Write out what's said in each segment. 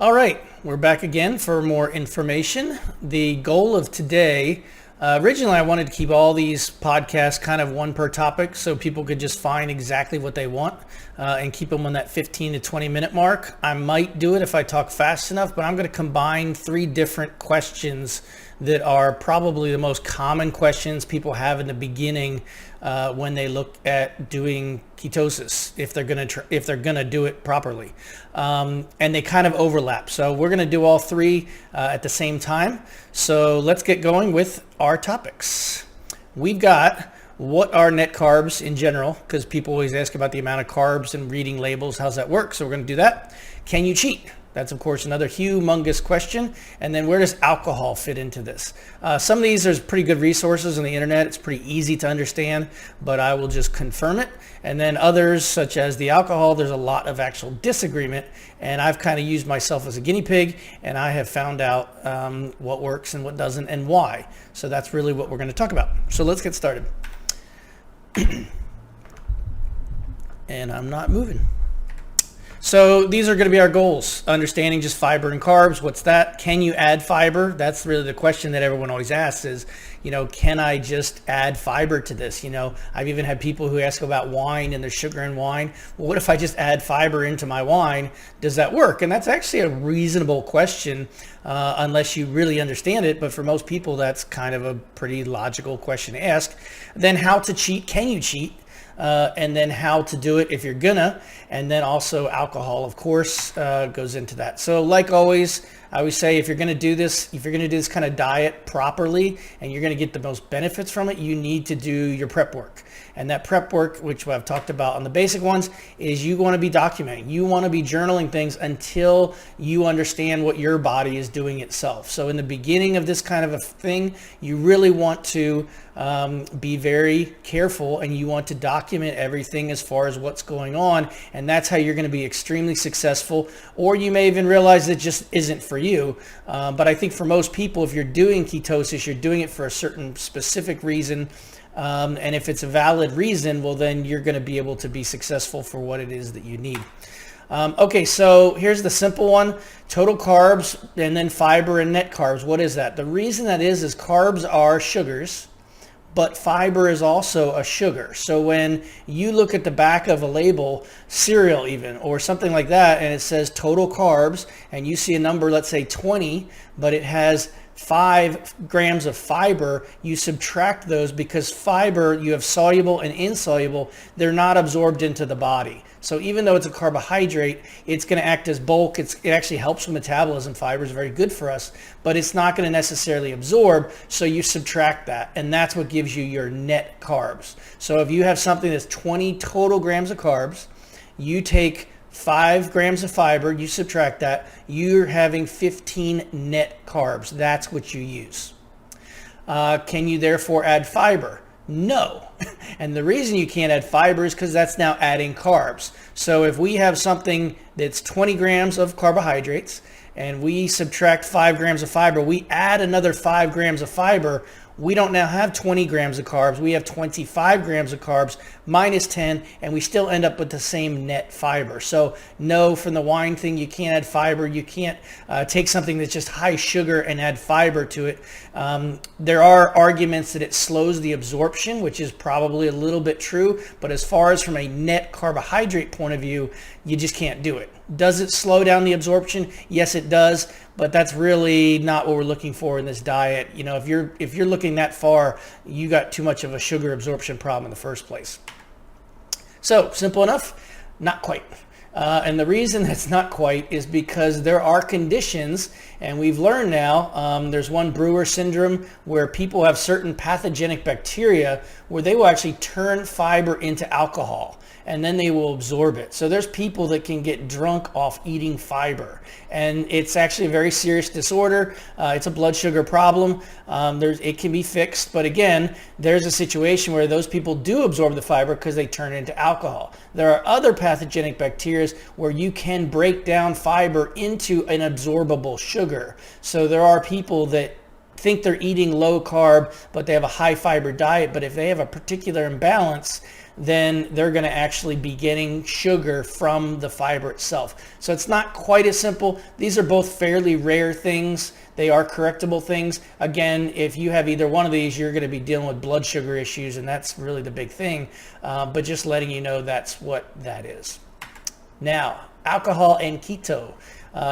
All right, we're back again for more information. The goal of today, originally I wanted to keep all these podcasts kind of one per topic so people could just find exactly what they want and keep them on that 15 to 20 minute mark. I might do it if I talk fast enough, but I'm going to combine three different questions that are probably the most common questions people have in the beginning when they look at doing ketosis, if they're gonna do it properly, and they kind of overlap. So we're gonna do all three at the same time. So let's get going with our topics. We've got what are net carbs in general, because people always ask about the amount of carbs and reading labels. How's that work? So we're gonna do that. Can you cheat? That's, of course, another humongous question. And then where does alcohol fit into this? Some of these, there's pretty good resources on the internet. It's pretty easy to understand, but I will just confirm it. And then others, such as the alcohol, there's a lot of actual disagreement. And I've kind of used myself as a guinea pig, and I have found out what works and what doesn't and why. So that's really what we're going to talk about. So let's get started. And I'm not moving. So these are going to be our goals. Understanding just fiber and carbs. What's that? Can you add fiber? That's really the question that everyone always asks is, can I just add fiber to this? I've even had people who ask about wine and there's sugar in wine. Well, what if I just add fiber into my wine? Does that work? And that's actually a reasonable question unless you really understand it. But for most people, that's kind of a pretty logical question to ask. Then how to cheat? Can you cheat? And then how to do it if you're gonna, and then also alcohol, of course, goes into that. So like always, I always say if you're gonna do this kind of diet properly and you're gonna get the most benefits from it, you need to do your prep work. And that prep work, which I've talked about on the basic ones, is you want to be documenting. You want to be journaling things until you understand what your body is doing itself. So in the beginning of this kind of a thing, you really want to be very careful and you want to document everything as far as what's going on. And that's how you're going to be extremely successful. Or you may even realize it just isn't for you. But I think for most people, if you're doing ketosis, you're doing it for a certain specific reason. And if it's a valid reason, well, then you're going to be able to be successful for what it is that you need. Okay, so here's the simple one. Total carbs and then fiber and net carbs. What is that? The reason that is carbs are sugars, but fiber is also a sugar. So when you look at the back of a label, cereal even, or something like that, and it says total carbs, and you see a number, let's say 20, but it has 5 grams of fiber, you subtract those because fiber, you have soluble and insoluble, they're not absorbed into the body. So even though it's a carbohydrate, it's going to act as bulk. It actually helps with metabolism. Fiber is very good for us, but it's not going to necessarily absorb. So you subtract that, and that's what gives you your net carbs. So if you have something that's 20 total grams of carbs, you take 5 grams of fiber, you subtract that, you're having 15 net carbs. That's what you use. Can you therefore add fiber? No. And the reason you can't add fiber is because that's now adding carbs. So if we have something that's 20 grams of carbohydrates and we subtract 5 grams of fiber, we add another 5 grams of fiber, we don't now have 20 grams of carbs. We have 25 grams of carbs minus 10, and we still end up with the same net fiber. So no, from the wine thing, you can't add fiber. You can't take something that's just high sugar and add fiber to it. There are arguments that it slows the absorption, which is probably a little bit true. But as far as from a net carbohydrate point of view, you just can't do it. Does it slow down the absorption? Yes, it does. But that's really not what we're looking for in this diet. If you're looking that far, you got too much of a sugar absorption problem in the first place. So simple enough? Not quite. And the reason that's not quite is because there are conditions, and we've learned now, there's one Brewer syndrome where people have certain pathogenic bacteria where they will actually turn fiber into alcohol, and then they will absorb it. So there's people that can get drunk off eating fiber, and it's actually a very serious disorder. It's a blood sugar problem. It can be fixed, but again, there's a situation where those people do absorb the fiber because they turn it into alcohol. There are other pathogenic bacteria where you can break down fiber into an absorbable sugar. So there are people that think they're eating low carb, but they have a high fiber diet. But if they have a particular imbalance, then they're going to actually be getting sugar from the fiber itself. So it's not quite as simple. These are both fairly rare things. They are correctable things. Again, if you have either one of these, you're going to be dealing with blood sugar issues, and that's really the big thing. But just letting you know that's what that is. Now, alcohol and keto.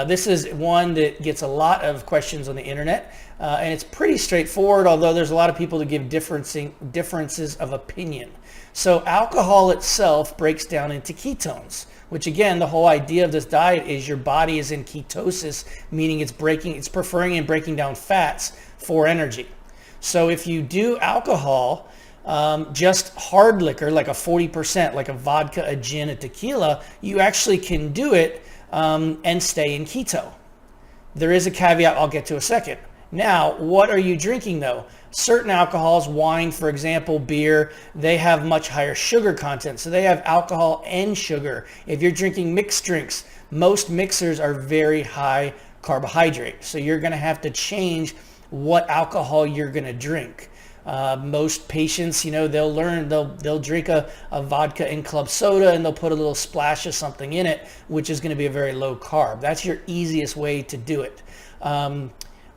This is one that gets a lot of questions on the internet, and it's pretty straightforward, although there's a lot of people that give differences of opinion. So alcohol itself breaks down into ketones, which again, the whole idea of this diet is your body is in ketosis, meaning it's preferring and breaking down fats for energy. So if you do alcohol, just hard liquor, like a 40%, like a vodka, a gin, a tequila, you actually can do it and stay in keto. There is a caveat I'll get to in a second. Now, what are you drinking though? Certain alcohols, wine, for example, beer, they have much higher sugar content. So they have alcohol and sugar. If you're drinking mixed drinks, most mixers are very high carbohydrate. So you're going to have to change what alcohol you're going to drink. Most patients, they'll drink a vodka and club soda, and they'll put a little splash of something in it, which is going to be a very low carb. That's your easiest way to do it.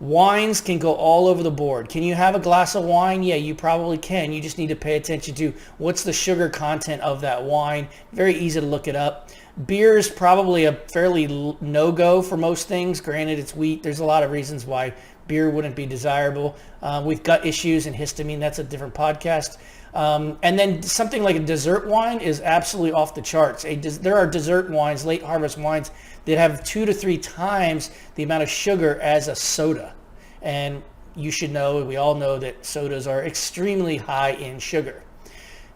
Wines can go all over the board. Can you have a glass of wine? Yeah, you probably can. You just need to pay attention to what's the sugar content of that wine. Very easy to look it up. Beer is probably a fairly no-go for most things. Granted, it's wheat. There's a lot of reasons why beer wouldn't be desirable. With gut issues and histamine, that's a different podcast. And then something like a dessert wine is absolutely off the charts. There are dessert wines, late harvest wines, that have 2 to 3 times the amount of sugar as a soda. And you should know, we all know that sodas are extremely high in sugar.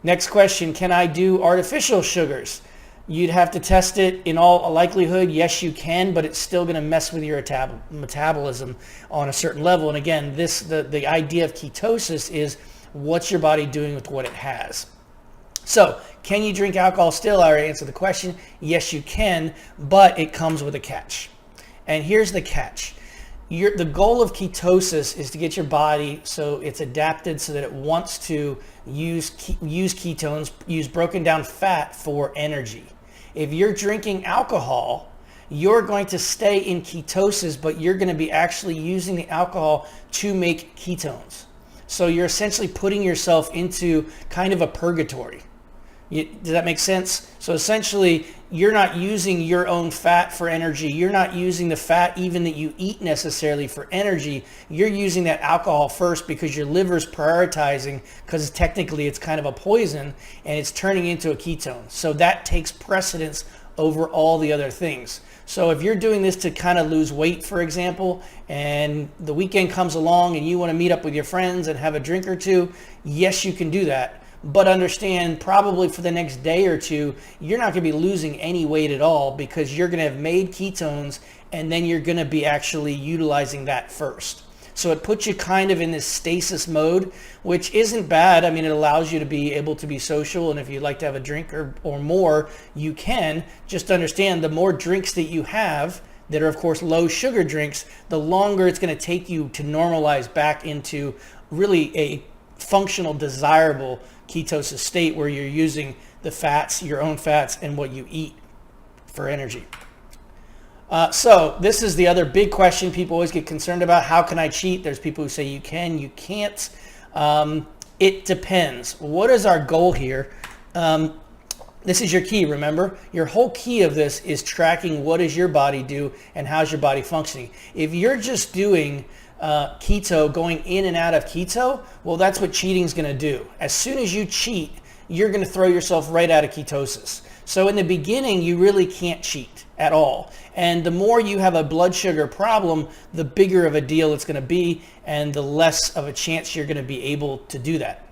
Next question, can I do artificial sugars? You'd have to test it. In all likelihood, yes, you can, but it's still going to mess with your metabolism on a certain level. And again, the idea of ketosis is what's your body doing with what it has. So, can you drink alcohol still? I already answered the question. Yes, you can, but it comes with a catch. And here's the catch. The goal of ketosis is to get your body so it's adapted so that it wants to use ketones, use broken down fat for energy. If you're drinking alcohol, you're going to stay in ketosis, but you're going to be actually using the alcohol to make ketones. So you're essentially putting yourself into kind of a purgatory. Does that make sense? So essentially, you're not using your own fat for energy. You're not using the fat even that you eat necessarily for energy. You're using that alcohol first because your liver's prioritizing, because technically it's kind of a poison, and it's turning into a ketone. So that takes precedence over all the other things. So if you're doing this to kind of lose weight, for example, and the weekend comes along and you want to meet up with your friends and have a drink or two, yes, you can do that. But understand, probably for the next day or two, you're not going to be losing any weight at all because you're going to have made ketones, and then you're going to be actually utilizing that first. So it puts you kind of in this stasis mode, which isn't bad. I mean, it allows you to be able to be social, and if you'd like to have a drink or more, you can. Just understand, the more drinks that you have that are, of course, low sugar drinks, the longer it's going to take you to normalize back into really a functional, desirable ketosis state where you're using the fats, your own fats, and what you eat for energy. So this is the other big question people always get concerned about. How can I cheat? There's people who say you can, you can't. It depends. What is our goal here? This is your key, remember? Your whole key of this is tracking what does your body do and how's your body functioning. If you're just doing keto, going in and out of keto, well, that's what cheating is going to do. As soon as you cheat, you're going to throw yourself right out of ketosis. So in the beginning, you really can't cheat at all. And the more you have a blood sugar problem, the bigger of a deal it's going to be, and the less of a chance you're going to be able to do that.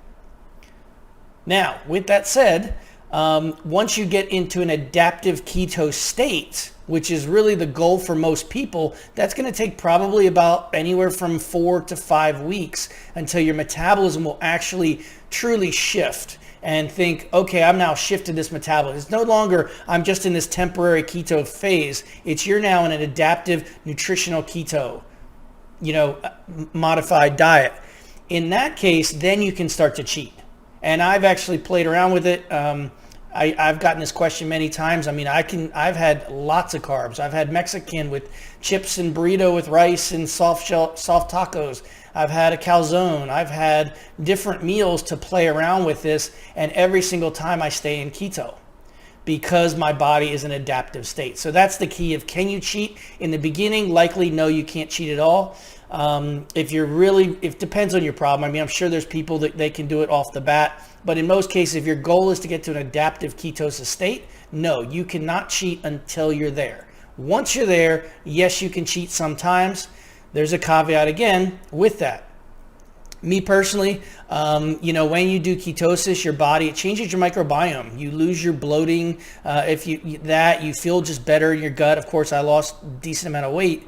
Now, with that said, once you get into an adaptive keto state, which is really the goal for most people, that's going to take probably about anywhere from 4 to 5 weeks until your metabolism will actually truly shift and think, okay, I'm now shifted this metabolism. It's no longer, I'm just in this temporary keto phase. It's you're now in an adaptive nutritional keto modified diet. In that case, then you can start to cheat. And I've actually played around with it. I've gotten this question many times. I mean, I've had lots of carbs. I've had Mexican with chips and burrito with rice and soft tacos. I've had a calzone. I've had different meals to play around with this. And every single time I stay in keto because my body is in an adaptive state. So that's the key of, can you cheat? In the beginning, likely, no, you can't cheat at all. It depends on your problem. I mean, I'm sure there's people that they can do it off the bat, but in most cases, if your goal is to get to an adaptive ketosis state, no, you cannot cheat until you're there. Once you're there, yes, you can cheat sometimes. There's a caveat again with that. Me personally, when you do ketosis, your body, it changes your microbiome. You lose your bloating. You feel just better in your gut. Of course, I lost a decent amount of weight.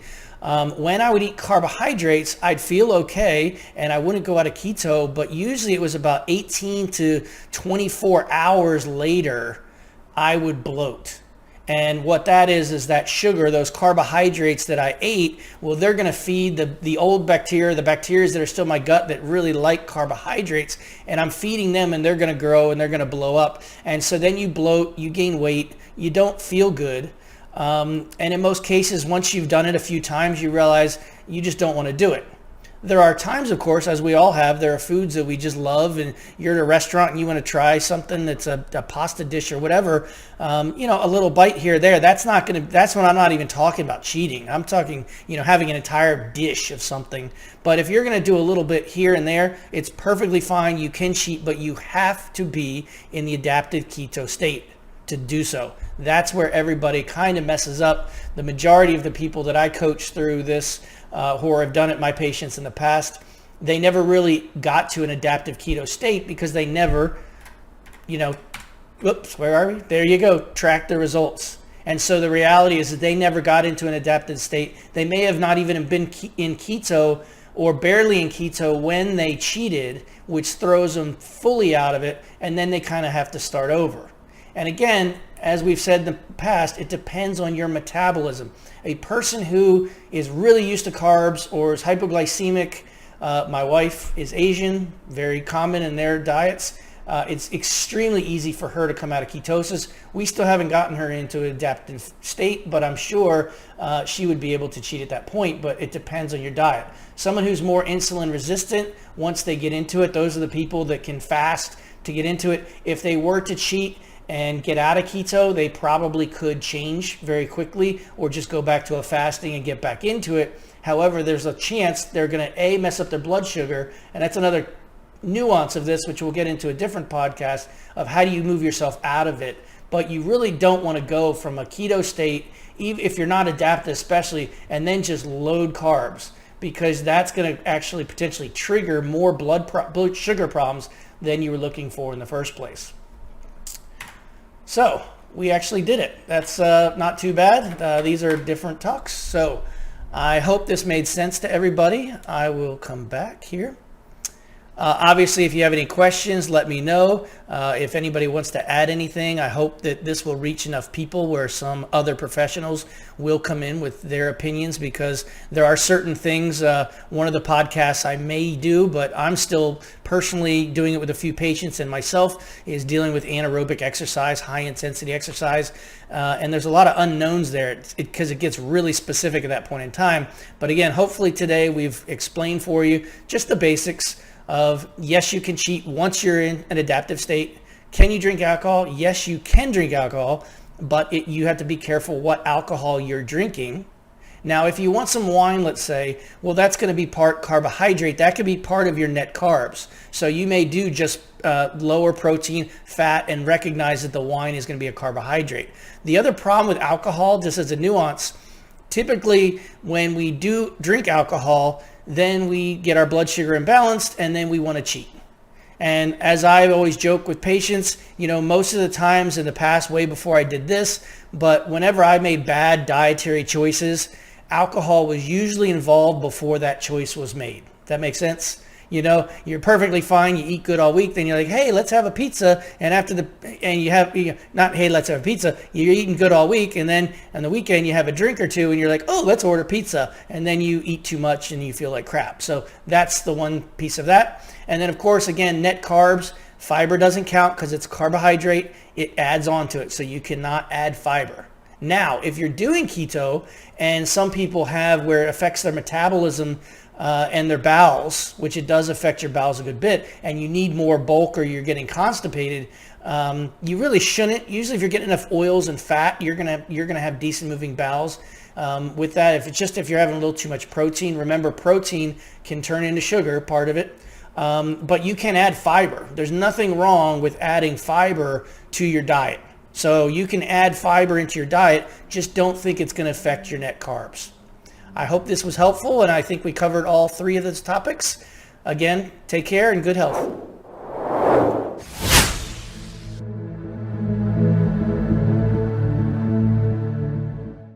When I would eat carbohydrates, I'd feel okay and I wouldn't go out of keto, but usually it was about 18 to 24 hours later, I would bloat. And what that is that sugar, those carbohydrates that I ate, well, they're going to feed the old bacteria, the bacteria that are still in my gut that really like carbohydrates, and I'm feeding them and they're going to grow and they're going to blow up. And so then you bloat, you gain weight, you don't feel good. And in most cases, once you've done it a few times, you realize you just don't want to do it. There are times, of course, as we all have, there are foods that we just love, and you're at a restaurant and you want to try something that's a pasta dish or whatever, a little bite here or there. That's when I'm not even talking about cheating. I'm talking, having an entire dish of something. But if you're going to do a little bit here and there, it's perfectly fine. You can cheat, but you have to be in the adapted keto state to do so. That's where everybody kind of messes up. The majority of the people that I coach through this, who have done it, my patients in the past, they never really got to an adaptive keto state because they never, where are we? There you go, track the results. And so the reality is that they never got into an adaptive state. They may have not even been in keto or barely in keto when they cheated, which throws them fully out of it, and then they kind of have to start over. And again, as we've said in the past, it depends on your metabolism. A person who is really used to carbs or is hypoglycemic, my wife is Asian, very common in their diets. It's extremely easy for her to come out of ketosis. We still haven't gotten her into an adaptive state, but I'm sure she would be able to cheat at that point, but it depends on your diet. Someone who's more insulin resistant, once they get into it, those are the people that can fast to get into it. If they were to cheat and get out of keto, they probably could change very quickly or just go back to a fasting and get back into it. However, there's a chance they're going to mess up their blood sugar, and that's another nuance of this, which we'll get into a different podcast, of how do you move yourself out of it. But you really don't want to go from a keto state, even if you're not adapted especially, and then just load carbs, because that's going to actually potentially trigger more blood sugar problems than you were looking for in the first place. So we actually did it. That's not too bad. These are different talks. So I hope this made sense to everybody. I will come back here. Obviously, if you have any questions, let me know. If anybody wants to add anything, I hope that this will reach enough people where some other professionals will come in with their opinions, because there are certain things, one of the podcasts I may do, but I'm still personally doing it with a few patients, and myself is dealing with anaerobic exercise, high intensity exercise. And there's a lot of unknowns there because it gets really specific at that point in time. But again, hopefully today we've explained for you just the basics of, yes, you can cheat once you're in an adaptive state. Can you drink alcohol? Yes, you can drink alcohol, but you have to be careful what alcohol you're drinking. Now, if you want some wine, let's say, well, that's going to be part carbohydrate. That could be part of your net carbs. So you may do just lower protein, fat, and recognize that the wine is going to be a carbohydrate. The other problem with alcohol, just as a nuance, typically when we do drink alcohol, then we get our blood sugar imbalanced and then we want to cheat. And as I always joke with patients, most of the times in the past, way before I did this, but whenever I made bad dietary choices, alcohol was usually involved before that choice was made. That makes sense? You're perfectly fine. You eat good all week. Then you're like, hey, let's have a pizza. And not, hey, let's have a pizza. You're eating good all week. And then on the weekend, you have a drink or two and you're like, oh, let's order pizza. And then you eat too much and you feel like crap. So that's the one piece of that. And then of course, again, net carbs. Fiber doesn't count because it's carbohydrate. It adds on to it. So you cannot add fiber. Now, if you're doing keto, and some people have where it affects their metabolism and their bowels, which it does affect your bowels a good bit, and you need more bulk or you're getting constipated, you really shouldn't. Usually if you're getting enough oils and fat, you're gonna have decent moving bowels. With that, if you're having a little too much protein, remember protein can turn into sugar, part of it. But you can add fiber. There's nothing wrong with adding fiber to your diet. So you can add fiber into your diet, just don't think it's going to affect your net carbs. I hope this was helpful, and I think we covered all three of those topics. Again, take care and good health.